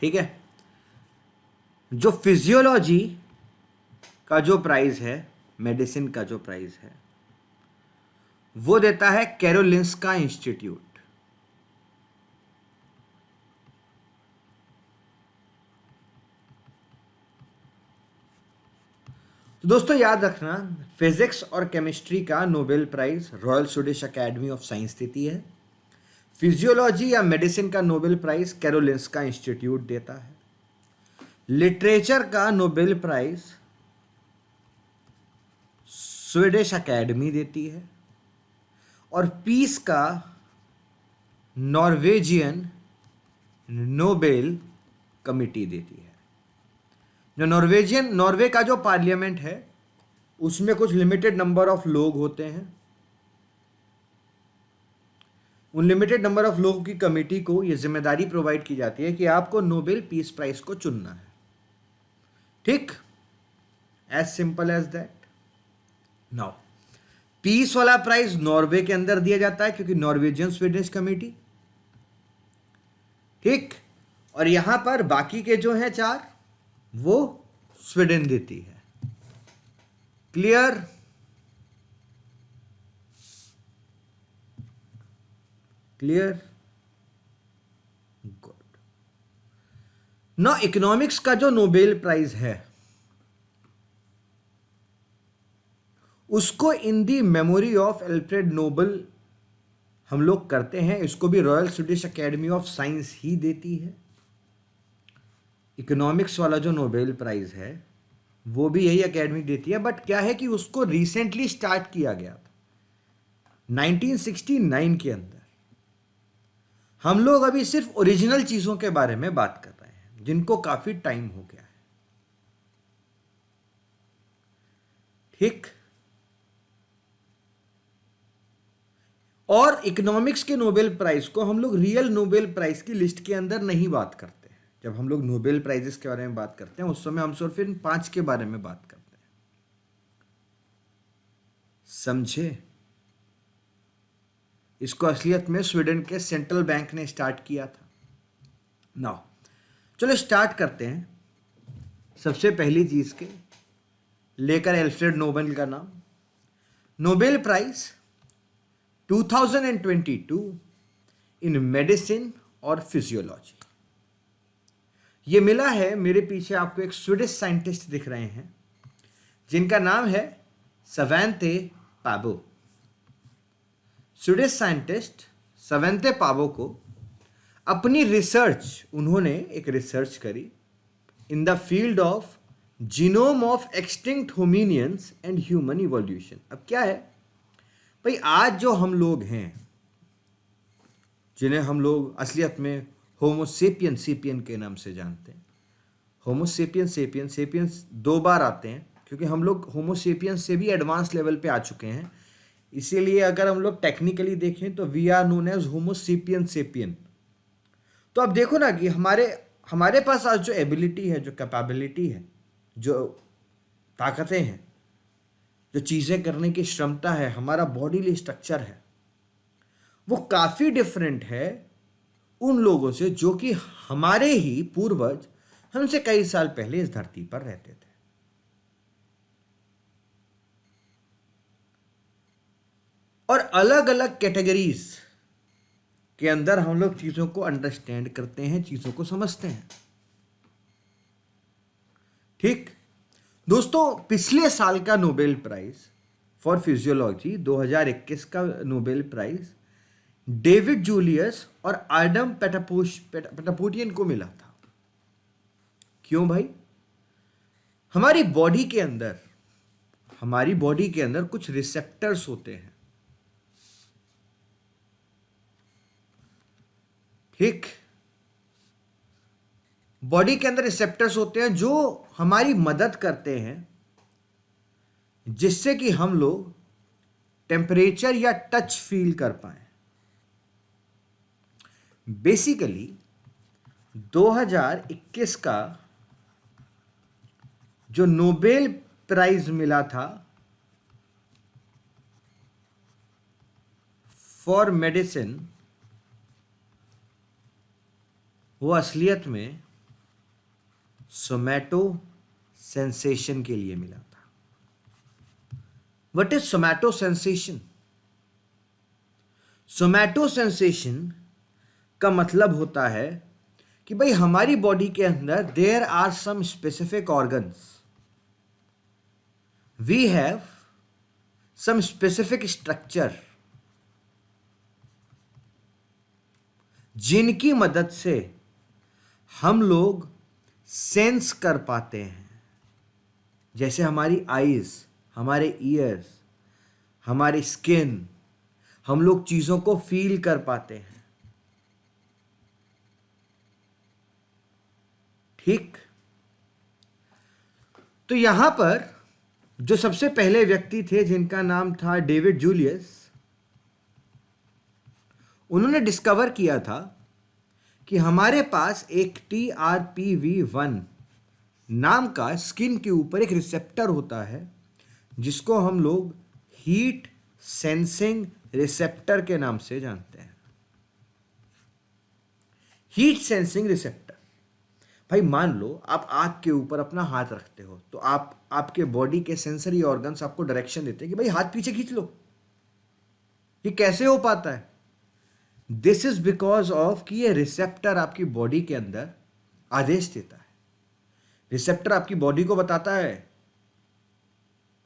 ठीक है। जो फिजियोलॉजी का जो प्राइज है, मेडिसिन का जो प्राइज है, वो देता है कैरोलिंस्का इंस्टीट्यूट। तो दोस्तों याद रखना, फिजिक्स और केमिस्ट्री का Nobel prize Royal Swedish Academy of Science देती है। फिजियोलॉजी या मेडिसिन का नोबेल प्राइज कैरोलिंस्का इंस्टीट्यूट देता है। लिटरेचर का नोबेल प्राइज स्वीडिश एकेडमी देती है। और पीस का नॉर्वेजियन नोबेल कमिटी देती है। जो नॉर्वे का जो पार्लियामेंट है उसमें कुछ लिमिटेड नंबर ऑफ लोग होते हैं। उन लिमिटेड नंबर ऑफ लोगों की कमेटी को यह जिम्मेदारी प्रोवाइड की जाती है कि आपको नोबेल पीस प्राइज को चुनना है। ठीक, as simple as that. Now peace वाला प्राइज नॉर्वे के अंदर दिया जाता है क्योंकि नॉर्वेजियन स्वीडिश कमेटी। ठीक, और यहां पर बाकी के जो हैं 4 वो स्वीडन देती है। क्लियर? क्लियर? गुड। ना इकोनॉमिक्स का जो नोबेल प्राइज है उसको in the memory of Alfred Nobel हम लोग करते हैं। इसको भी Royal Swedish Academy of Science ही देती है। इकोनॉमिक्स वाला जो नोबेल प्राइज है वो भी यही एकेडमी देती है, बट क्या है कि उसको रिसेंटली स्टार्ट किया गया था 1969 के अंदर। हम लोग अभी सिर्फ ओरिजिनल चीजों के बारे में बात कर रहे हैं जिनको काफी टाइम हो गया है। ठीक, और इकोनॉमिक्स के नोबेल प्राइज को हम लोग रियल नोबेल प्राइज की लिस्ट के अंदर नहीं बात करते। जब हम लोग नोबेल प्राइजेस के बारे में बात करते हैं उस समय हम सिर्फ इन 5 के बारे में बात करते हैं। समझे? इसको असलियत में स्वीडन के सेंट्रल बैंक ने स्टार्ट किया था। नाउ चलो स्टार्ट करते हैं सबसे पहली चीज के लेकर, एल्फ्रेड नोबेल का नाम। नोबेल प्राइज 2022 इन मेडिसिन और फिजियोलॉजी। ये मिला है, मेरे पीछे आपको एक स्वीडिश साइंटिस्ट दिख रहे हैं जिनका नाम है सवंते पाबो। स्वीडिश साइंटिस्ट सवंते पाबो को अपनी रिसर्च, उन्होंने एक रिसर्च करी in the field of genome of extinct hominins and human evolution. अब क्या है भाई, आज जो हम लोग हैं जिन्हें हम लोग असलियत में होमोसेपियन सेपियन के नाम से जानते हैं। होमोसेपियन सेपियन, सेपियंस 2 बार आते हैं क्योंकि हम लोग होमोसेपियन से भी एडवांस लेवल पे आ चुके हैं। इसीलिए अगर हम लोग टेक्निकली देखें तो we are known as homo sapien sapien. तो अब देखो ना कि हमारे पास आज जो एबिलिटी है, जो कैपेबिलिटी है, जो ताकतें हैं, जो चीज़ें करने की क्षमता है, हमारा बॉडीली स्ट्रक्चर है, वो काफ़ी डिफरेंट है उन लोगों से जो कि हमारे ही पूर्वज हमसे कई साल पहले इस धरती पर रहते थे। और अलग अलग कैटेगरीज के अंदर हम लोग चीजों को अंडरस्टैंड करते हैं, चीजों को समझते हैं। ठीक दोस्तों, पिछले साल का नोबेल प्राइज फॉर फिजियोलॉजी 2021 का नोबेल प्राइज डेविड जूलियस और आडम पेटापोटियन को मिला था। क्यों भाई? हमारी बॉडी के अंदर कुछ रिसेप्टर्स होते हैं। ठीक, बॉडी के अंदर रिसेप्टर्स होते हैं जो हमारी मदद करते हैं जिससे कि हम लोग टेम्परेचर या टच फील कर पाए। बेसिकली 2021 का जो नोबेल प्राइज मिला था फॉर मेडिसिन, वो असलियत में सोमैटो सेंसेशन के लिए मिला था। What is सोमैटो sensation? सोमैटो सेंसेशन का मतलब होता है कि भाई हमारी बॉडी के अंदर there are some specific organs, we have some specific structure, जिनकी मदद से हम लोग सेंस कर पाते हैं। जैसे हमारी आईज, हमारे ईयर्स, हमारी स्किन, हम लोग चीजों को फील कर पाते हैं। ठीक, तो यहां पर जो सबसे पहले व्यक्ति थे जिनका नाम था डेविड जूलियस, उन्होंने डिस्कवर किया था कि हमारे पास एक TRPV1 नाम का स्किन के ऊपर एक रिसेप्टर होता है, जिसको हम लोग हीट सेंसिंग रिसेप्टर के नाम से जानते हैं। हीट सेंसिंग रिसेप्टर, भाई मान लो आप आग के ऊपर अपना हाथ रखते हो तो आपके बॉडी के सेंसरी ऑर्गन्स आपको डायरेक्शन देते हैं कि भाई हाथ पीछे खींच लो। ये कैसे हो पाता है? दिस इज बिकॉज ऑफ कि ये रिसेप्टर आपकी बॉडी के अंदर आदेश देता है। रिसेप्टर आपकी बॉडी को बताता है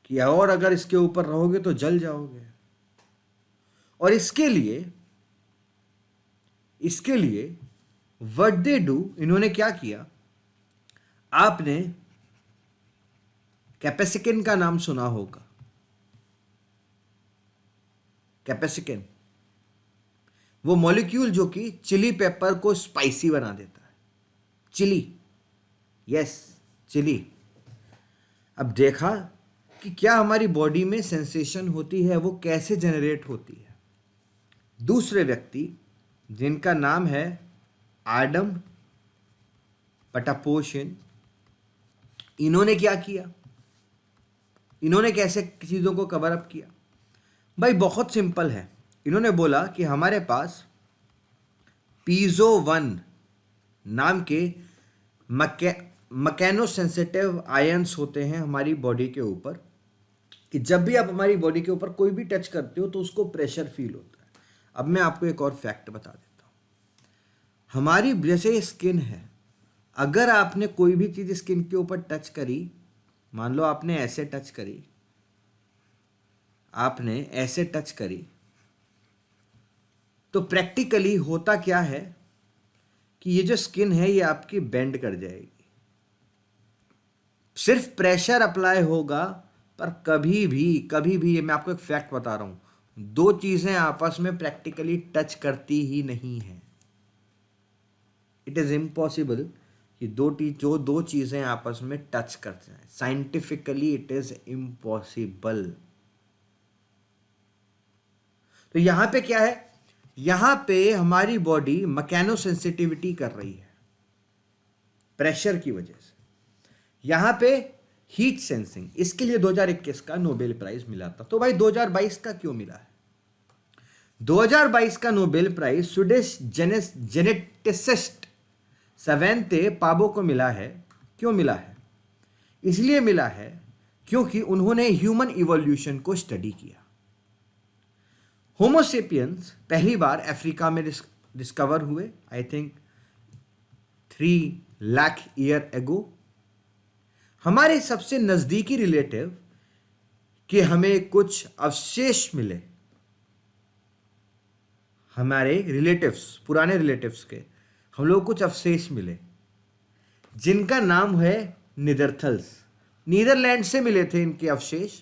कि और अगर इसके ऊपर रहोगे तो जल जाओगे। और इसके लिए व्हाट दे डू, इन्होंने क्या किया, आपने कैपेसिकिन का नाम सुना होगा। कैपेसिकिन वो मॉलिक्यूल जो कि चिली पेपर को स्पाइसी बना देता है। Chilli, yes chilli. अब देखा कि क्या हमारी बॉडी में सेंसेशन होती है, वो कैसे जनरेट होती है। दूसरे व्यक्ति जिनका नाम है एडम पटापोशिन, इन्होंने क्या किया, इन्होंने कैसे चीज़ों को कवर अप किया? भाई बहुत सिंपल है। इन्होंने बोला कि हमारे पास पीजो 1 नाम के मैकेनो सेंसिटिव आयंस होते हैं हमारी बॉडी के ऊपर, कि जब भी आप हमारी बॉडी के ऊपर कोई भी टच करते हो तो उसको प्रेशर फील होता है। अब मैं आपको एक और फैक्ट बता देता हूँ। हमारी जैसे स्किन है, अगर आपने कोई भी चीज़ स्किन के ऊपर टच करी, मान लो आपने ऐसे टच करी, आपने ऐसे टच करी, तो प्रैक्टिकली होता क्या है कि ये जो स्किन है ये आपकी बेंड कर जाएगी। सिर्फ प्रेशर अप्लाई होगा, पर कभी भी ये मैं आपको एक फैक्ट बता रहा हूं, दो चीजें आपस में प्रैक्टिकली टच करती ही नहीं है। इट इज इम्पॉसिबल कि जो दो चीजें आपस में टच करते हैं। Scientifically it is impossible. तो यहां पे क्या है, यहां पे हमारी बॉडी मैकेनो सेंसिटिविटी कर रही है प्रेशर की वजह से। यहां पे हीट सेंसिंग, इसके लिए 2021 का नोबेल प्राइज मिला था। तो भाई 2022 का क्यों मिला है? 2022 का नोबेल प्राइज स्वीडिश जेनेटिसिस्ट सवेंते पाबो को मिला है। क्यों मिला है? इसलिए मिला है क्योंकि उन्होंने ह्यूमन इवोल्यूशन को स्टडी किया। होमोसेपियंस पहली बार अफ्रीका में डिस्कवर हुए, I think 3 lakh year ago. हमारे सबसे नजदीकी रिलेटिव के हमें कुछ अवशेष मिले, हमारे रिलेटिव्स, पुराने रिलेटिव्स के हम लोग कुछ अवशेष मिले, जिनका नाम है नीदरथल्स। नीदरलैंड से मिले थे इनके अवशेष,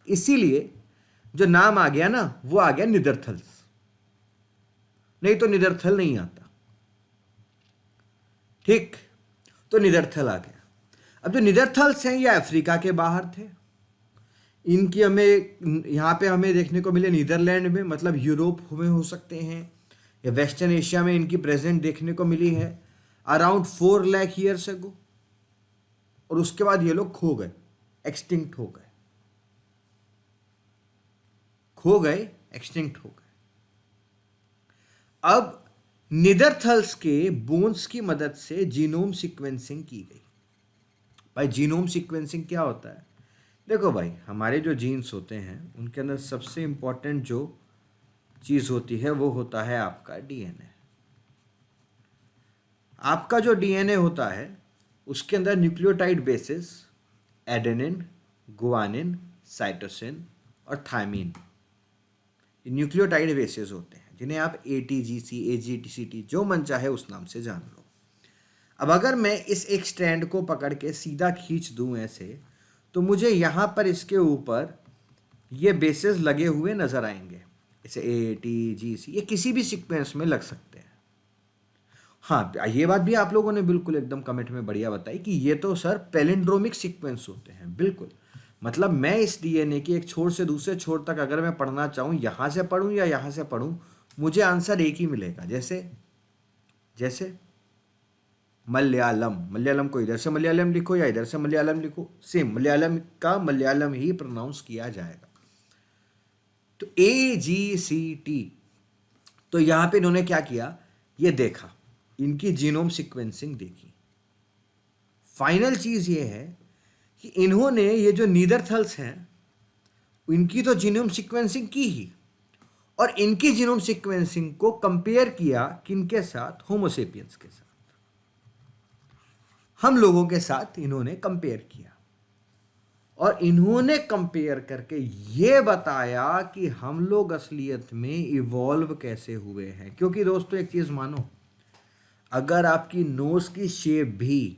इसीलिए जो नाम आ गया ना, वो आ गया नीदरथल्स, नहीं तो नीदरथल नहीं आता। ठीक, तो नीदरथल आ गया। अब जो नीदरथल्स हैं ये अफ्रीका के बाहर थे। इनकी हमें यहाँ पे हमें देखने को मिले नीदरलैंड में, मतलब यूरोप में हो सकते हैं या वेस्टर्न एशिया में इनकी प्रेजेंट देखने को मिली है अराउंड 4 लाख ईयर्स अगो। और उसके बाद ये लोग खो गए, एक्सटिंक्ट हो गए, एक्सटिंक्ट हो गए। अब नीदरथल्स के बोन्स की मदद से जीनोम सीक्वेंसिंग की गई। भाई जीनोम सीक्वेंसिंग क्या होता है? देखो भाई, हमारे जो जीन्स होते हैं उनके अंदर सबसे इम्पोर्टेंट जो चीज़ होती है वो होता है आपका डीएनए। आपका जो डीएनए होता है उसके अंदर nucleotide basis adenine, guanine, cytosine और थायमीन, न्यूक्लियोटाइड बेसिस होते हैं जिन्हें आप ATGC, AGTCT जो मन चाहे उस नाम से जान लो। अब अगर मैं इस एक स्ट्रैंड को पकड़ के सीधा खींच दूं ऐसे, तो मुझे यहाँ पर इसके ऊपर ये बेसिस लगे हुए नजर आएंगे, जैसे ATGC, ये किसी भी सीक्वेंस में लग सकते हैं। हाँ, ये बात भी आप लोगों ने बिल्कुल एकदम कमेंट में बढ़िया बताई कि ये तो सर पैलिंड्रोमिक सीक्वेंस होते हैं। बिल्कुल, मतलब मैं इस डीएनए के एक छोर से दूसरे छोर तक अगर मैं पढ़ना चाहूँ, यहाँ से पढ़ूँ या यहाँ से पढ़ूँ, मुझे आंसर एक ही मिलेगा। जैसे जैसे मलयालम, मलयालम को इधर से मलयालम लिखो या इधर से मलयालम लिखो, सेम मलयालम का मलयालम ही प्रोनाउंस किया जाएगा। तो AGCT, तो यहाँ पे इन्होंने क्या किया, ये देखा, इनकी जीनोम सीक्वेंसिंग देखी। फाइनल चीज ये है कि इन्होंने ये जो नीदरथल्स हैं इनकी तो जीनोम सीक्वेंसिंग की ही, और इनकी जीनोम सीक्वेंसिंग को कंपेयर किया किनके साथ? होमोसेपियंस के साथ, हम लोगों के साथ इन्होंने कंपेयर किया। और इन्होंने कंपेयर करके ये बताया कि हम लोग असलियत में इवॉल्व कैसे हुए हैं। क्योंकि दोस्तों एक चीज मानो, अगर आपकी नोज की शेप भी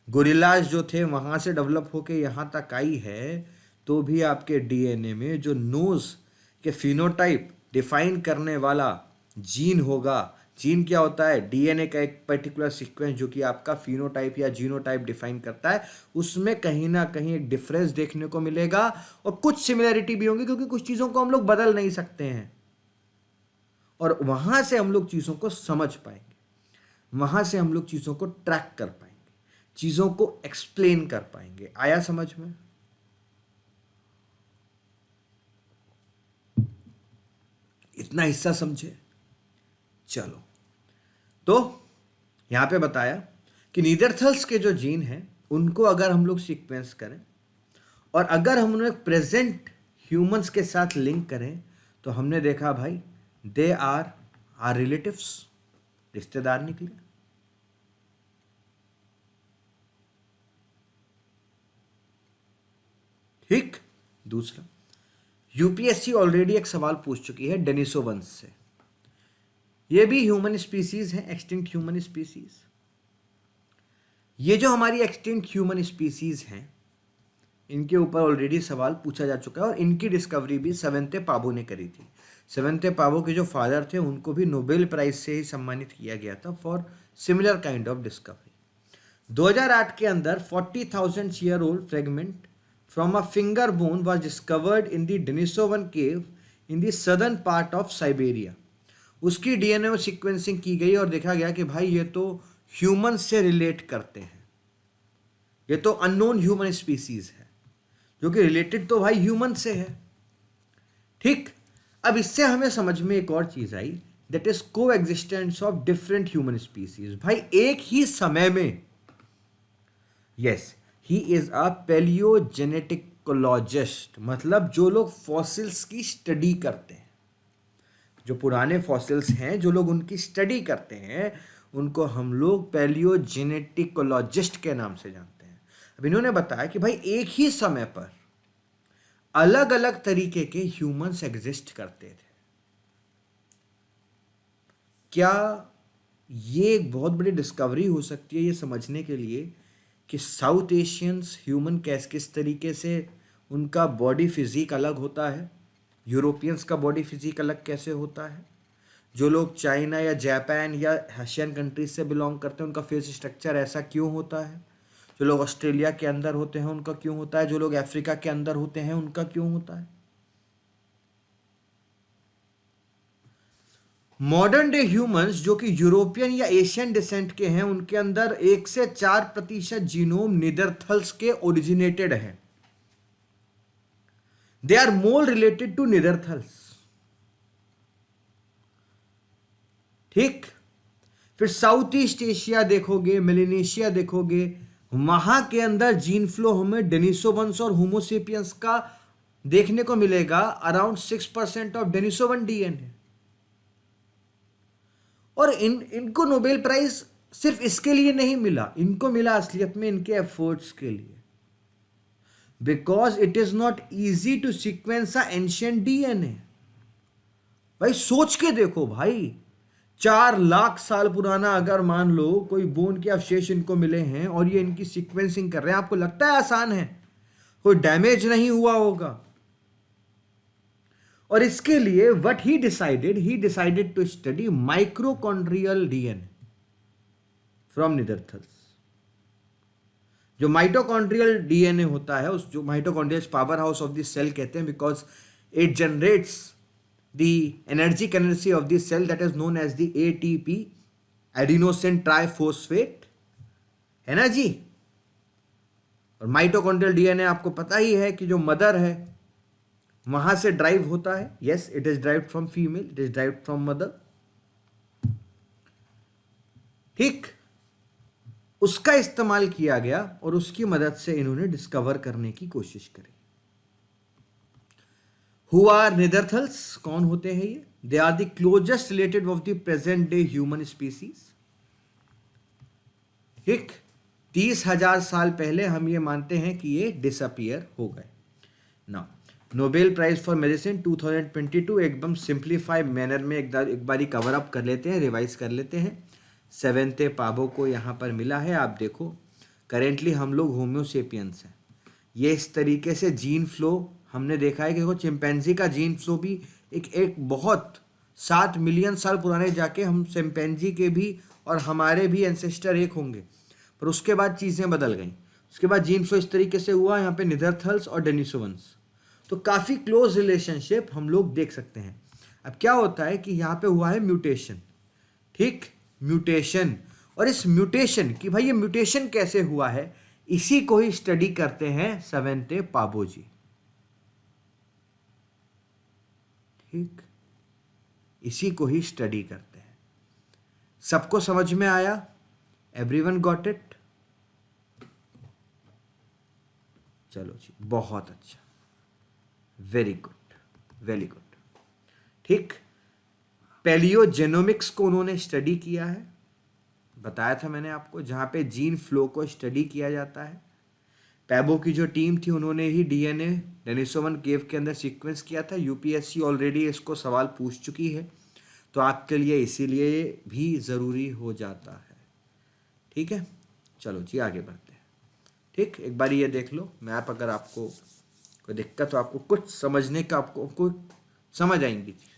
गोरिल्लाज जो थे वहां से डेवलप होके यहाँ तक आई है, तो भी आपके डीएनए में जो नोज के फिनोटाइप डिफाइन करने वाला जीन होगा। जीन क्या होता है? डीएनए का एक पर्टिकुलर सीक्वेंस जो कि आपका फिनोटाइप या जीनोटाइप डिफाइन करता है, उसमें कहीं ना कहीं एक डिफरेंस देखने को मिलेगा और कुछ सिमिलैरिटी भी होंगी, क्योंकि कुछ चीज़ों को हम लोग बदल नहीं सकते हैं और वहां से हम लोग चीज़ों को समझ पाएंगे, वहां से हम लोग चीज़ों को ट्रैक कर पाएंगे, चीज़ों को एक्सप्लेन कर पाएंगे। आया समझ में? इतना हिस्सा समझे? चलो, तो यहां पे बताया कि नीदरथल्स के जो जीन हैं उनको अगर हम लोग सीक्वेंस करें और अगर हम उन्हें प्रेजेंट ह्यूमंस के साथ लिंक करें, तो हमने देखा भाई दे आर रिलेटिव्स, रिश्तेदार निकले। ठीक। दूसरा, यूपीएससी ऑलरेडी एक सवाल पूछ चुकी है डेनिसोवंस से। ये भी ह्यूमन स्पीसीज है, एक्सटिंक्ट ह्यूमन स्पीसीज। ये जो हमारी एक्सटिंक्ट ह्यूमन स्पीसीज हैं इनके ऊपर ऑलरेडी सवाल पूछा जा चुका है और इनकी डिस्कवरी भी सेवेंते पाबो ने करी थी। सेवेंते पाबो के जो फादर थे उनको भी नोबेल प्राइज से ही सम्मानित किया गया था for similar kind of discovery. 2008 के अंदर 40,000 year old fragment from a finger bone was discovered in the Denisovan cave in the southern part of Siberia. उसकी डीएनए सीक्वेंसिंग की गई और देखा गया कि भाई ये तो ह्यूमन से रिलेट करते हैं, ये तो अननोन ह्यूमन स्पीसीज है जो कि रिलेटेड तो भाई ह्यूमन से है। ठीक। अब इससे हमें समझ में एक और चीज आई, दैट इज को existence of different human species. भाई एक ही समय में, यस, ही इज अ पैलियोजेनेटिकोलॉजिस्ट, मतलब जो लोग फॉसिल्स की स्टडी करते हैं, जो पुराने फॉसिल्स हैं जो लोग उनकी स्टडी करते हैं, उनको हम लोग पैलियोजेनेटिकोलॉजिस्ट के नाम से जानते हैं। अब इन्होंने बताया कि भाई एक ही समय पर अलग अलग तरीके के ह्यूमंस एग्जिस्ट करते थे। क्या ये एक बहुत बड़ी डिस्कवरी हो सकती है ये समझने के लिए कि साउथ एशियंस ह्यूमन किस तरीके से उनका बॉडी फिजिक अलग होता है, यूरोपियंस का बॉडी फिजिक अलग कैसे होता है, जो लोग चाइना या जापान या एशियन कंट्रीज से बिलोंग करते हैं उनका फेस स्ट्रक्चर ऐसा क्यों होता है, जो लोग ऑस्ट्रेलिया के अंदर होते हैं उनका क्यों होता है, जो लोग अफ्रीका के अंदर होते हैं उनका क्यों होता है। मॉडर्न डे ह्यूमंस जो कि यूरोपियन या एशियन डिसेंट के हैं, उनके अंदर 1 से 4% जीनोम नीदरथल्स के ओरिजिनेटेड है। They are more related to Neanderthals. ठीक। फिर साउथ ईस्ट एशिया देखोगे, मेलेनेशिया देखोगे, वहां के अंदर जीन फ्लो हमें डेनिसोवंस और होमोसेपियंस का देखने को मिलेगा अराउंड 6% ऑफ डेनिसोवन डीएनए। और इनको नोबेल प्राइज सिर्फ इसके लिए नहीं मिला, इनको मिला असलियत में इनके एफर्ट्स के लिए, because it is not easy to sequence a ancient DNA. भाई सोच के देखो भाई, 4 लाख साल पुराना अगर मान लो कोई बोन के अवशेष इनको मिले हैं और ये इनकी सीक्वेंसिंग कर रहे हैं, आपको लगता है आसान है? कोई डैमेज नहीं हुआ होगा। और इसके लिए what he decided to study mitochondrial DNA from Neanderthals. जो माइटोकॉन्ड्रियल डीएनए होता है, उस जो mitochondrial powerhouse of the cell कहते हैं, because it generates the energy currency of the cell that is known as the ATP, adenosine triphosphate, है ना जी। और माइटोकॉन्ड्रियल डीएनए आपको पता ही है कि जो मदर है वहां से ड्राइव होता है। Yes, it is derived from female, it is derived from mother. ठीक, उसका इस्तेमाल किया गया और उसकी मदद से इन्होंने डिस्कवर करने की कोशिश करी। Who are Neanderthals? कौन होते हैं ये? They are the closest relative of the present day human species. ठीक, 30,000 साल पहले हम ये मानते हैं कि ये डिसअपियर हो गए। Now Nobel prize for medicine 2022 एकदम सिंप्लीफाइड मैनर में एक बारी कवर अप कर लेते हैं, रिवाइज कर लेते हैं। सेवेंते पाबो को यहाँ पर मिला है। आप देखो, करेंटली हम लोग होम्योसेपियंस हैं। ये इस तरीके से जीन फ्लो हमने देखा है कि देखो, चिंपैंजी का जीन फ्लो भी एक बहुत 7 मिलियन साल पुराने जाके हम चिंपैंजी के भी और हमारे भी एंसेस्टर एक होंगे, पर उसके बाद चीज़ें बदल गई। उसके बाद जीन फ्लो इस तरीके से हुआ यहाँ पे निदरथल्स और डेनिसोवंस, तो काफ़ी क्लोज रिलेशनशिप हम लोग देख सकते हैं। अब क्या होता है कि यहाँ पे हुआ है म्यूटेशन। ठीक, म्यूटेशन, और इस म्यूटेशन की, भाई ये म्यूटेशन कैसे हुआ है, इसी को ही स्टडी करते हैं सेवेंते पाबो जी। ठीक, इसी को ही स्टडी करते हैं। सबको समझ में आया? Everyone got it? चलो जी, बहुत अच्छा, वेरी गुड, वेरी गुड। ठीक, पैलियोजेनोमिक्स को उन्होंने स्टडी किया है, बताया था मैंने आपको, जहां पे जीन फ्लो को स्टडी किया जाता है। पैबो की जो टीम थी उन्होंने ही डीएनए डेनिसोवन केव के अंदर सीक्वेंस किया था। यूपीएससी ऑलरेडी इसको सवाल पूछ चुकी है, तो आपके लिए इसीलिए भी ज़रूरी हो जाता है। ठीक है, चलो जी आगे बढ़ते हैं। ठीक, एक बार ये देख लो मैप, अगर आपको कोई दिक्कत हो, आपको कुछ समझने का, आपको समझ आएंगी चीज़ें।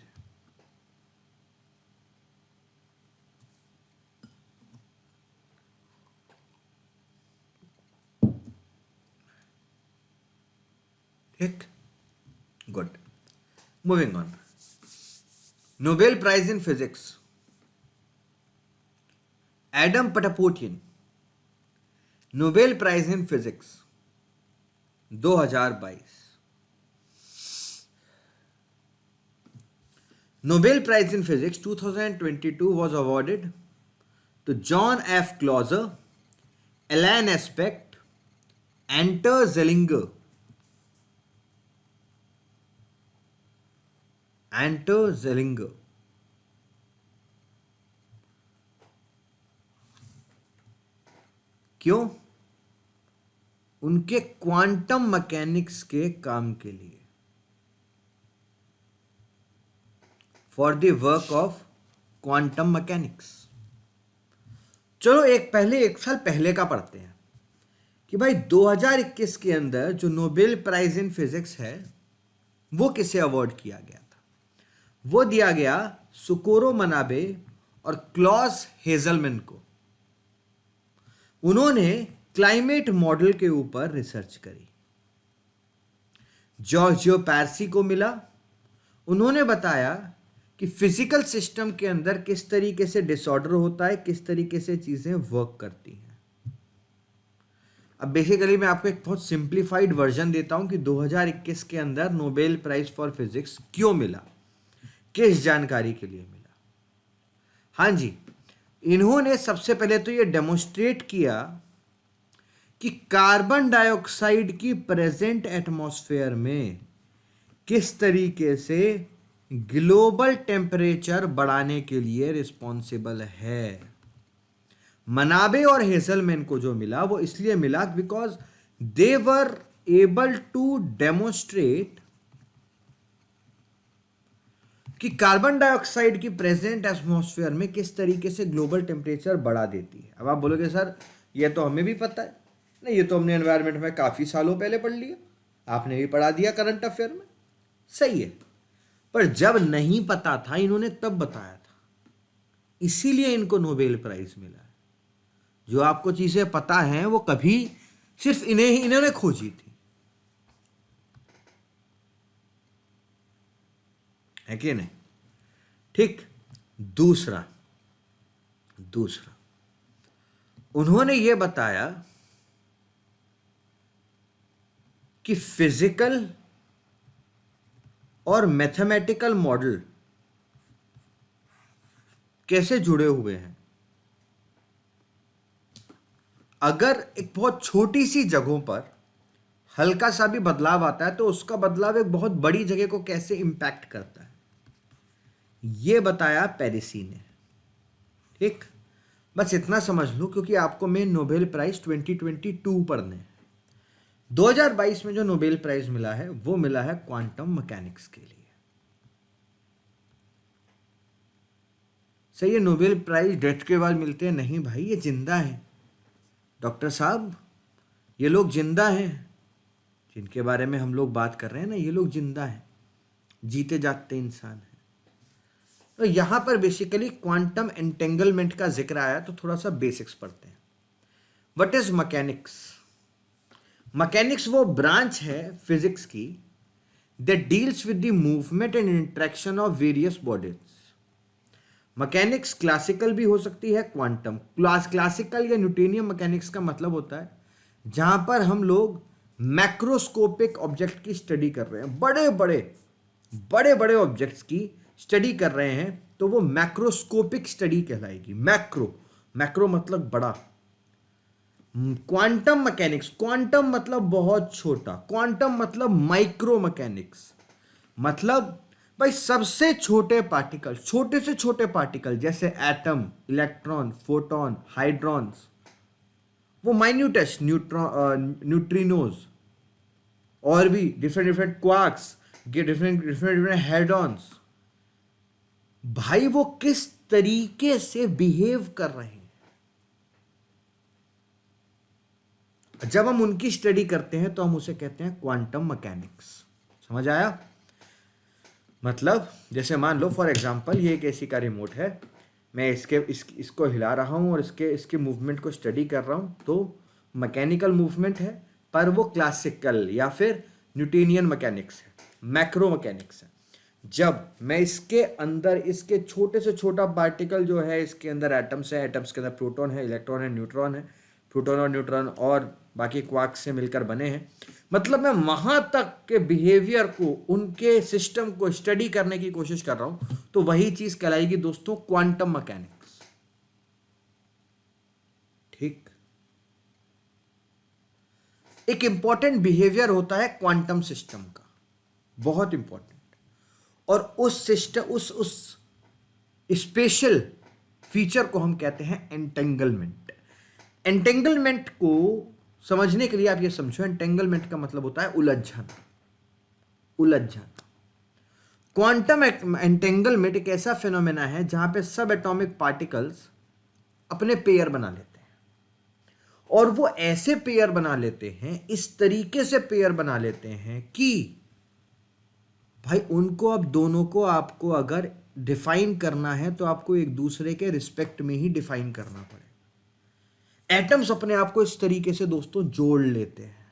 ठीक, good, moving on. Nobel prize in physics, Ardem Patapoutian, Nobel prize in physics 2022। Nobel Prize in Physics 2022 was awarded to John F. Clauser, Alan Aspect, Anton Zeilinger, क्यों? उनके क्वांटम मैकेनिक्स के काम के लिए, for the work of quantum mechanics. चलो एक साल पहले का पढ़ते हैं कि भाई 2021 के अंदर जो नोबेल प्राइज इन फिजिक्स है वो किसे अवार्ड किया गया था? वो दिया गया सुकोरो मनाबे और क्लॉस हेजलमैन को। उन्होंने क्लाइमेट मॉडल के ऊपर रिसर्च करी। जॉर्जियो पैर्सी को मिला, उन्होंने बताया कि फिजिकल सिस्टम के अंदर किस तरीके से डिसऑर्डर होता है, किस तरीके से चीजें वर्क करती हैं। अब बेसिकली मैं आपको एक बहुत सिंप्लीफाइड वर्जन देता हूं कि 2021 के अंदर नोबेल प्राइज फॉर फिजिक्स क्यों मिला, किस जानकारी के लिए मिला। हाँ जी, इन्होंने सबसे पहले तो ये डेमोन्स्ट्रेट किया कि कार्बन डाइऑक्साइड की प्रेजेंट एटमॉस्फेयर में किस तरीके से ग्लोबल टेम्परेचर बढ़ाने के लिए रिस्पॉन्सिबल है। मनाबे और हेजलमैन को जो मिला वो इसलिए मिला because they were able to demonstrate कि कार्बन डाइऑक्साइड की प्रेजेंट एटमॉस्फेयर में किस तरीके से ग्लोबल टेम्परेचर बढ़ा देती है। अब आप बोलोगे सर ये तो हमें भी पता है। नहीं, ये तो हमने एनवायरनमेंट में काफ़ी सालों पहले पढ़ लिया, आपने भी पढ़ा दिया करंट अफेयर में, सही है। पर जब नहीं पता था इन्होंने तब बताया था, इसीलिए इनको नोबेल प्राइज मिला है। जो आपको चीज़ें पता हैं वो कभी सिर्फ इन्होंने खोजी थी, है कि नहीं? ठीक। दूसरा उन्होंने ये बताया कि फिजिकल और मैथमेटिकल मॉडल कैसे जुड़े हुए हैं। अगर एक बहुत छोटी सी जगहों पर हल्का सा भी बदलाव आता है तो उसका बदलाव एक बहुत बड़ी जगह को कैसे इंपैक्ट करता है, यह बताया पेरिसी ने। ठीक, बस इतना समझ लो क्योंकि आपको मैं नोबेल प्राइज 2022 पढ़ने हैं। 2022 में जो नोबेल प्राइज मिला है वो मिला है क्वांटम मैकेनिक्स के लिए। सही है, नोबेल प्राइज डेथ के बाद मिलते हैं? नहीं भाई, ये जिंदा है डॉक्टर साहब, ये लोग जिंदा हैं जिनके बारे में हम लोग बात कर रहे हैं ना, ये लोग जिंदा हैं, जीते जागते इंसान हैं। तो यहां पर बेसिकली क्वांटम एंटेंगलमेंट का जिक्र आया तो थोड़ा सा बेसिक्स पढ़ते हैं। What is mechanics? मैकेनिक्स वो ब्रांच है फिजिक्स की that deals with the movement and interaction of various bodies. Mechanics classical भी हो सकती है, क्वांटम। क्लासिकल या न्यूटोनियन मैकेनिक्स का मतलब होता है जहां पर हम लोग मैक्रोस्कोपिक ऑब्जेक्ट की स्टडी कर रहे हैं, बड़े बड़े ऑब्जेक्ट्स की स्टडी कर रहे हैं, तो वो मैक्रोस्कोपिक स्टडी कहलाएगी। मैक्रो मतलब बड़ा। क्वांटम मैकेनिक्स, क्वांटम मतलब बहुत छोटा, क्वांटम मतलब माइक्रो मैकेनिक्स, मतलब भाई सबसे छोटे पार्टिकल, छोटे से छोटे पार्टिकल जैसे एटम, इलेक्ट्रॉन, फोटॉन, हाइड्रॉन्स, वो माइन्यूटेस्ट न्यूट्रिनोज, और भी डिफरेंट क्वार्क्स, डिफरेंट हेडॉन्स, भाई वो किस तरीके से बिहेव कर रहे हैं। जब हम उनकी स्टडी करते हैं तो हम उसे कहते हैं क्वांटम मैकेनिक्स। समझ आया? मतलब जैसे मान लो फॉर एग्जांपल ये एक एसी का रिमोट है, मैं इसको हिला रहा हूँ और इसके मूवमेंट को स्टडी कर रहा हूँ, तो मैकेनिकल मूवमेंट है, पर वो क्लासिकल या फिर न्यूटोनियन मैकेनिक्स है, मैक्रो मैकेनिक्स है। जब मैं इसके अंदर इसके छोटे से छोटा पार्टिकल जो है, इसके अंदर एटम्स है, एटम्स के अंदर प्रोटॉन है, इलेक्ट्रॉन है, न्यूट्रॉन है, प्रोटॉन और न्यूट्रॉन और बाकी क्वार्क्स से मिलकर बने हैं, मतलब मैं वहां तक के बिहेवियर को, उनके सिस्टम को स्टडी करने की कोशिश कर रहा हूं, तो वही चीज कहलाएगी दोस्तों क्वांटम मैकेनिक्स। ठीक। एक इंपॉर्टेंट बिहेवियर होता है क्वांटम सिस्टम का, बहुत इंपॉर्टेंट, और उस सिस्टम उस स्पेशल फीचर को हम कहते हैं एंटेंगलमेंट। एंटेंगलमेंट को समझने के लिए आप ये समझो, एंटेंगलमेंट का मतलब होता है उलझन। क्वांटम एंटेंगलमेंट एक ऐसा फिनोमेना है जहां पे सब एटॉमिक पार्टिकल्स अपने पेयर बना लेते हैं, और वो ऐसे पेयर बना लेते हैं, इस तरीके से पेयर बना लेते हैं कि भाई उनको, अब दोनों को आपको अगर डिफाइन करना है तो आपको एक दूसरे के रिस्पेक्ट में ही डिफाइन करना पड़ेगा। एटम्स अपने आप को इस तरीके से दोस्तों जोड़ लेते हैं।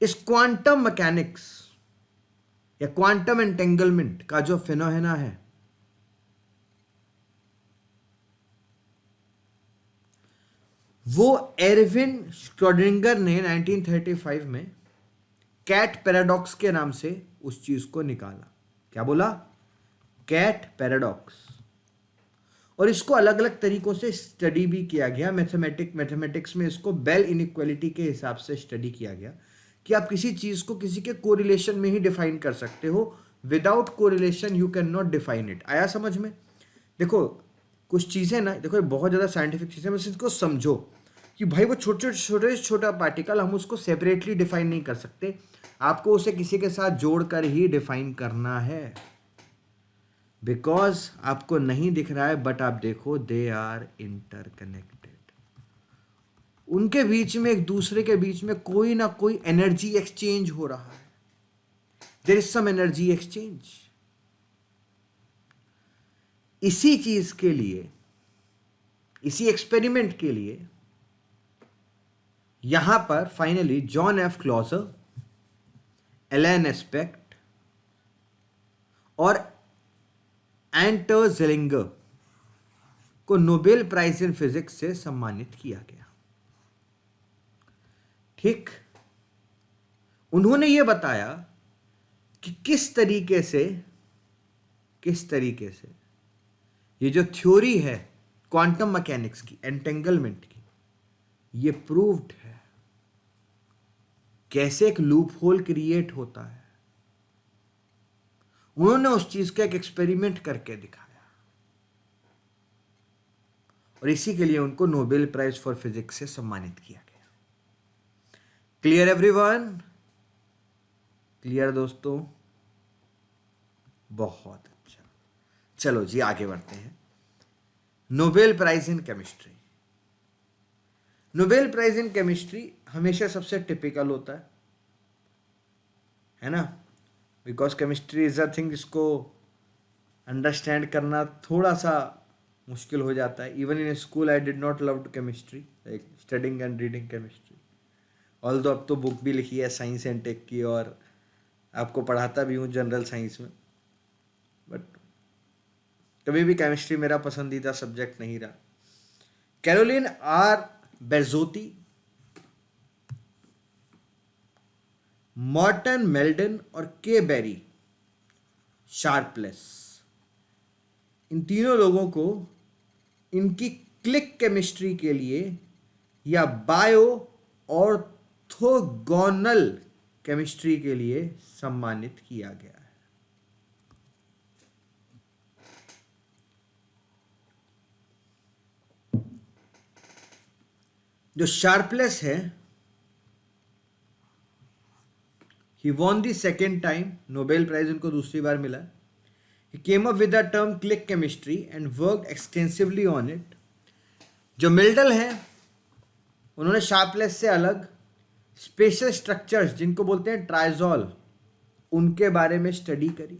इस क्वांटम मैकेनिक्स या क्वांटम एंटेंगलमेंट का जो फिनोमेना है, वो एरविन श्रोडिंगर ने 1935 में कैट पैराडॉक्स के नाम से उस चीज को निकाला। क्या बोला? Cat paradox. और इसको अलग अलग तरीकों से स्टडी भी किया गया। मैथमेटिक्स में इसको बेल इनइक्वालिटी के हिसाब से स्टडी किया गया कि आप किसी चीज़ को किसी के कोरिलेशन में ही डिफाइन कर सकते हो, without correlation you can not define it. आया समझ में? देखो कुछ चीज़ें ना, देखो बहुत ज़्यादा साइंटिफिक चीज़ें, बस इसको समझो कि भाई वो छोटा पार्टिकल हम उसको सेपरेटली डिफाइन नहीं कर सकते, आपको उसे किसी के साथ जोड़कर ही डिफाइन करना है। बिकॉज आपको नहीं दिख रहा है, बट आप देखो दे आर इंटरकनेक्टेड। उनके बीच में, एक दूसरे के बीच में कोई ना कोई एनर्जी एक्सचेंज हो रहा है। There is some energy exchange. इसी चीज के लिए, इसी एक्सपेरिमेंट के लिए यहां पर finally John F Clauser, Alain Aspect और एंटर जेलिंगर को नोबेल प्राइज इन फिजिक्स से सम्मानित किया गया। ठीक, उन्होंने यह बताया कि किस तरीके से ये जो थ्योरी है क्वांटम मैकेनिक्स की, एंटेंगलमेंट की, ये प्रूव्ड है। कैसे एक लूप होल क्रिएट होता है, उन्होंने उस चीज का एक एक्सपेरिमेंट करके दिखाया और इसी के लिए उनको नोबेल प्राइज फॉर फिजिक्स से सम्मानित किया गया। Clear everyone? क्लियर दोस्तों? बहुत अच्छा। चलो जी आगे बढ़ते हैं। Nobel prize in chemistry. Nobel prize in chemistry हमेशा सबसे टिपिकल होता है ना, because chemistry is a thing जिसको अंडरस्टैंड करना थोड़ा सा मुश्किल हो जाता है। Even in school I did not love chemistry, like studying and reading chemistry. Although अब तो बुक भी लिखी है साइंस एंड टेक की, और आपको पढ़ाता भी हूँ जनरल साइंस में, बट कभी भी केमिस्ट्री मेरा पसंदीदा सब्जेक्ट नहीं रहा। कैरोलिन आर बेरज़ोती, मॉर्टन मेल्डन और के बेरी शार्पलेस, इन तीनों लोगों को इनकी क्लिक केमिस्ट्री के लिए या बायो ऑर्थोगोनल केमिस्ट्री के लिए सम्मानित किया गया है। जो शार्पलेस है, he won the second time, Nobel prize उनको दूसरी बार मिला। he came up with the term click chemistry and worked extensively on it। जो मिल्टन है, उन्होंने शार्पलेस से अलग स्पेशल स्ट्रक्चर्स जिनको बोलते हैं ट्राइजोल, उनके बारे में स्टडी करी।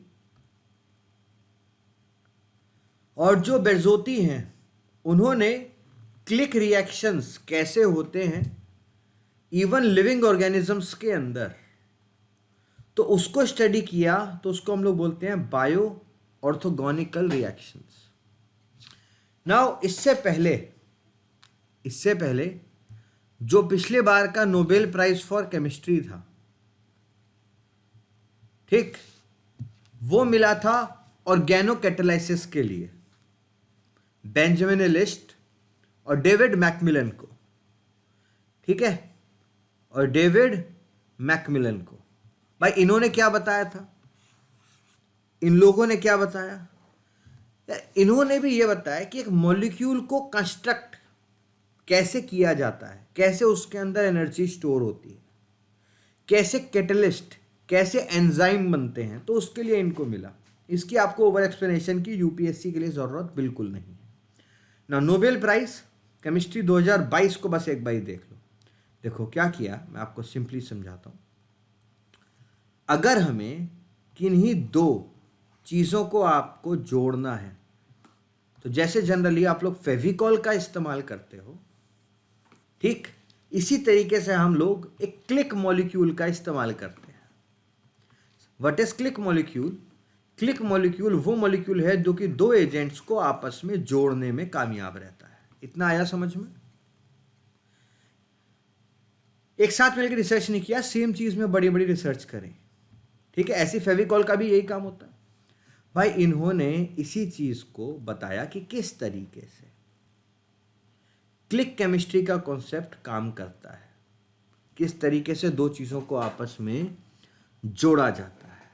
और जो बेरज़ोती हैं, उन्होंने क्लिक रिएक्शंस कैसे होते हैं इवन लिविंग ऑर्गेनिजम्स के अंदर, तो उसको स्टडी किया। तो उसको हम लोग बोलते हैं बायो ऑर्थोगोनिकल रिएक्शंस। नाउ इससे पहले जो पिछले बार का नोबेल प्राइज फॉर केमिस्ट्री था, ठीक, वो मिला था ऑर्गेनोकैटालाइसिस के लिए बेंजामिन लिस्ट और डेविड मैकमिलन को। ठीक है, और डेविड मैकमिलन को, भाई इन्होंने क्या बताया था? इन लोगों ने क्या बताया? इन्होंने भी ये बताया कि एक मॉलिक्यूल को कंस्ट्रक्ट कैसे किया जाता है, कैसे उसके अंदर एनर्जी स्टोर होती है, कैसे कैटलिस्ट, कैसे एंजाइम बनते हैं, तो उसके लिए इनको मिला। इसकी आपको ओवर एक्सप्लेनेशन की यूपीएससी के लिए ज़रूरत बिल्कुल नहीं है ना। नोबेल प्राइज केमिस्ट्री 2022 को बस एक बार देख लो। देखो क्या किया, मैं आपको सिंपली समझाता हूँ। अगर हमें किन्हीं दो चीज़ों को आपको जोड़ना है, तो जैसे जनरली आप लोग फेविकॉल का इस्तेमाल करते हो, ठीक, इसी तरीके से हम लोग एक क्लिक मॉलिक्यूल का इस्तेमाल करते हैं। What is click molecule? Click molecule वो मॉलिक्यूल है जो कि दो एजेंट्स को आपस में जोड़ने में कामयाब रहता है। इतना आया समझ में? एक साथ मिलकर रिसर्च नहीं किया, सेम चीज में बड़ी बड़ी रिसर्च करें। ठीक है, ऐसी फेविकॉल का भी यही काम होता है। भाई इन्होंने इसी चीज को बताया कि किस तरीके से क्लिक केमिस्ट्री का कॉन्सेप्ट काम करता है, किस तरीके से दो चीज़ों को आपस में जोड़ा जाता है,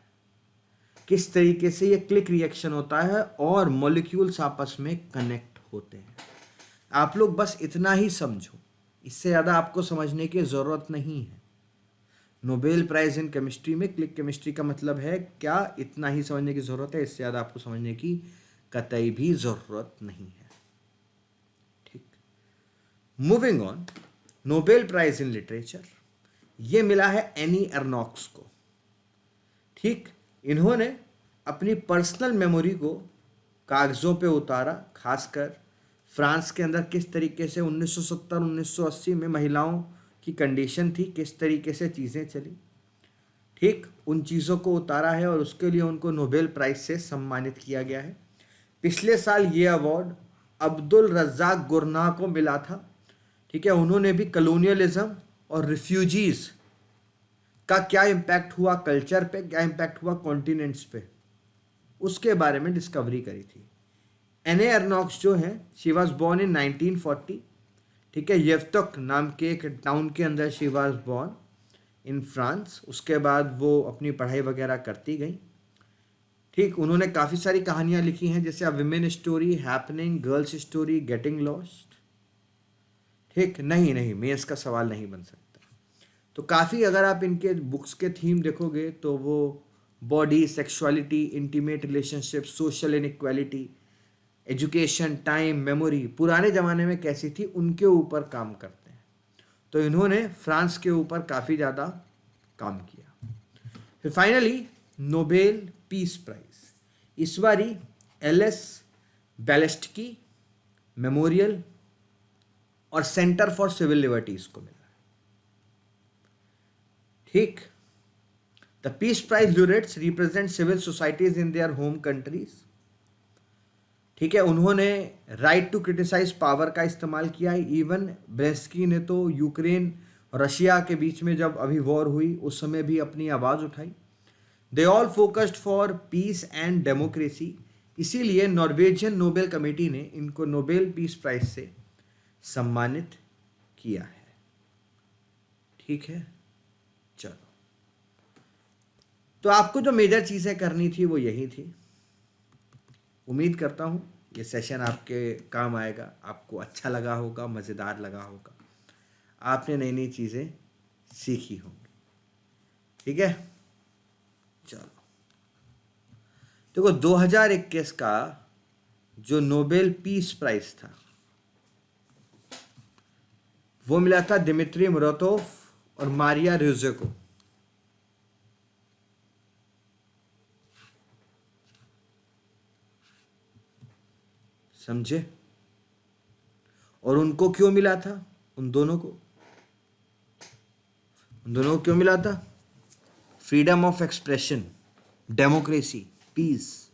किस तरीके से ये क्लिक रिएक्शन होता है और मॉलिक्यूल्स आपस में कनेक्ट होते हैं। आप लोग बस इतना ही समझो, इससे ज़्यादा आपको समझने की ज़रूरत नहीं है। नोबेल प्राइज़ इन केमिस्ट्री में क्लिक केमिस्ट्री का मतलब है क्या, इतना ही समझने की ज़रूरत है, इससे ज़्यादा आपको समझने की कतई भी ज़रूरत नहीं है। ठीक, moving on, Nobel prize in literature ये मिला है एनी एर्नॉक्स को। ठीक, इन्होंने अपनी पर्सनल मेमोरी को कागज़ों पे उतारा, खासकर फ्रांस के अंदर किस तरीके से 1970-1980 में महिलाओं की कंडीशन थी, किस तरीके से चीज़ें चली। ठीक, उन चीज़ों को उतारा है और उसके लिए उनको नोबेल प्राइज़ से सम्मानित किया गया है। पिछले साल ये अवार्ड अब्दुल रज़्ज़ाक गुरनाह को मिला था। ठीक है, उन्होंने भी कलोनियलिज्म और रिफ्यूजीज़ का क्या इम्पैक्ट हुआ कल्चर पे, क्या इम्पैक्ट हुआ कॉन्टिनेंट्स पे, उसके बारे में डिस्कवरी करी थी। एने एर्नॉक्स जो हैं, शी वाज बोर्न इन 1940। ठीक है, येवतक नाम के एक टाउन के अंदर she was born in France. उसके बाद वो अपनी पढ़ाई वगैरह करती गई। ठीक, उन्होंने काफ़ी सारी कहानियाँ लिखी हैं, जैसे a women story, happening, girls story, getting lost. ठीक, नहीं मेंस का सवाल नहीं बन सकता। तो काफ़ी, अगर आप इनके बुक्स के थीम देखोगे तो वो body, sexuality, intimate relationship, social inequality, education, time, memory, पुराने ज़माने में कैसी थी उनके ऊपर काम करते हैं। तो इन्होंने फ्रांस के ऊपर काफ़ी ज़्यादा काम किया। फिर फाइनली नोबेल पीस प्राइज़ इस बारी एलएस बैलेस्टकी मेमोरियल और सेंटर फॉर सिविल लिबर्टीज को मिला। ठीक, the peace prize laureates represent civil societies in their home countries. ठीक है, उन्होंने राइट टू क्रिटिसाइज पावर का इस्तेमाल किया है। इवन ब्रेस्की ने तो यूक्रेन रशिया के बीच में जब अभी वॉर हुई उस समय भी अपनी आवाज़ उठाई। They all focused for piece and democracy. इसीलिए नॉर्वेजियन नोबेल कमेटी ने इनको नोबेल पीस प्राइज से सम्मानित किया है। ठीक है, चलो, तो आपको जो मेजर चीज़ें करनी थी वो यही थी। उम्मीद करता हूँ ये सेशन आपके काम आएगा, आपको अच्छा लगा होगा, मज़ेदार लगा होगा, आपने नई नई चीज़ें सीखी होंगी। ठीक है, चलो, देखो 2021 का जो नोबेल पीस प्राइज था वो मिला था दिमित्री मुराटोव और मारिया रुज़े को। समझे? और उनको क्यों मिला था? उन दोनों को क्यों मिला था? Freedom of expression, democracy, peace.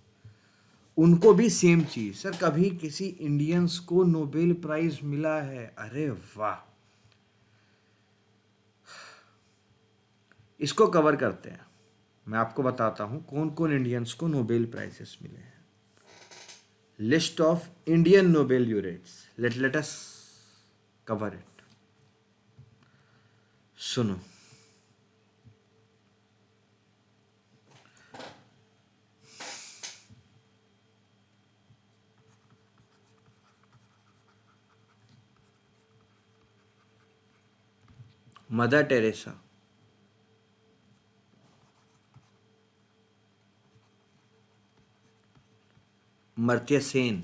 उनको भी सेम चीज। सर कभी किसी इंडियंस को नोबेल प्राइज मिला है? अरे वाह, इसको कवर करते हैं। मैं आपको बताता हूं कौन कौन इंडियंस को नोबेल प्राइजेस मिले हैं। List of Indian Nobel laureates, let us cover it. सुनो, मदर टेरेसा, अमर्त्य सेन,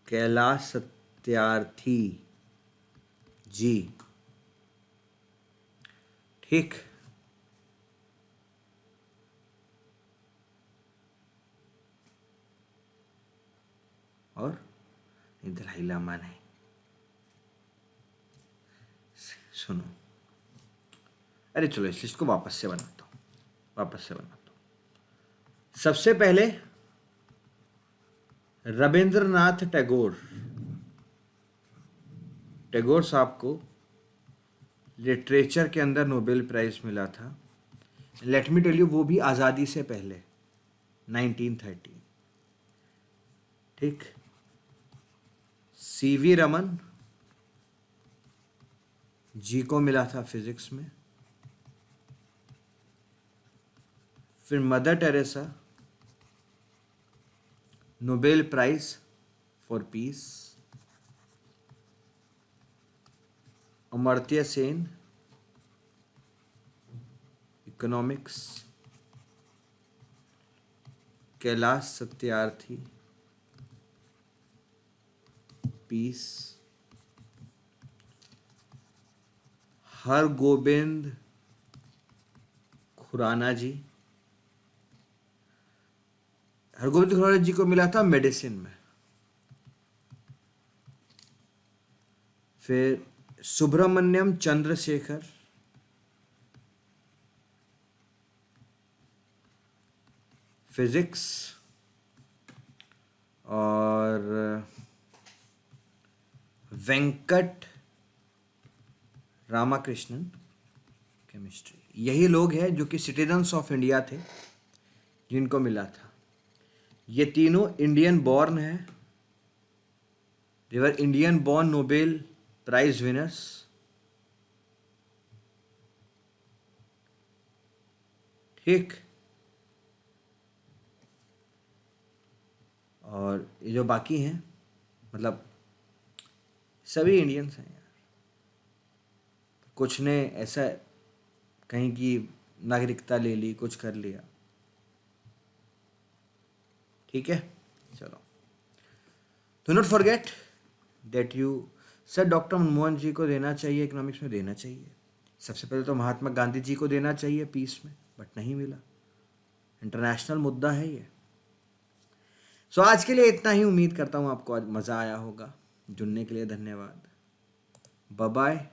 कैलाश सत्यार्थी जी। ठीक, और दलाई लामा नहीं। सुनो, अरे चलो इस लिस्ट को वापस से बनाता हूँ। सबसे पहले रविंद्रनाथ टैगोर साहब को लिटरेचर के अंदर नोबेल प्राइज मिला था। लेट मी टेल यू, वो भी आज़ादी से पहले 1913। ठीक। सीवी रमन जी को मिला था फिजिक्स में। फिर Mother Teresa, Nobel prize for peace. Amartya Sen, economics. Kailash Satyarthi, peace. Hargobind Khorana ji, Hargobind Khorana ji को मिला था मेडिसिन में। फिर सुब्रमण्यम चंद्रशेखर, फिजिक्स। और वेंकट रामाकृष्णन, केमिस्ट्री। यही लोग हैं जो कि सिटीजन्स ऑफ इंडिया थे जिनको मिला था। ये तीनों इंडियन बॉर्न हैं, they were Indian born Nobel prize winners. ठीक। और ये जो बाकी हैं, मतलब सभी इंडियंस हैं यार। कुछ ने ऐसा कहीं की नागरिकता ले ली, कुछ कर लिया। ठीक है, चलो। Do not forget that you, sir doctor Manmohan ji को देना चाहिए इकोनॉमिक्स में, देना चाहिए। सबसे पहले तो महात्मा गांधी जी को देना चाहिए पीस में, बट नहीं मिला। इंटरनेशनल मुद्दा है ये। सो आज के लिए इतना ही। उम्मीद करता हूँ आपको आज मज़ा आया होगा। जुड़ने के लिए धन्यवाद। Bye bye.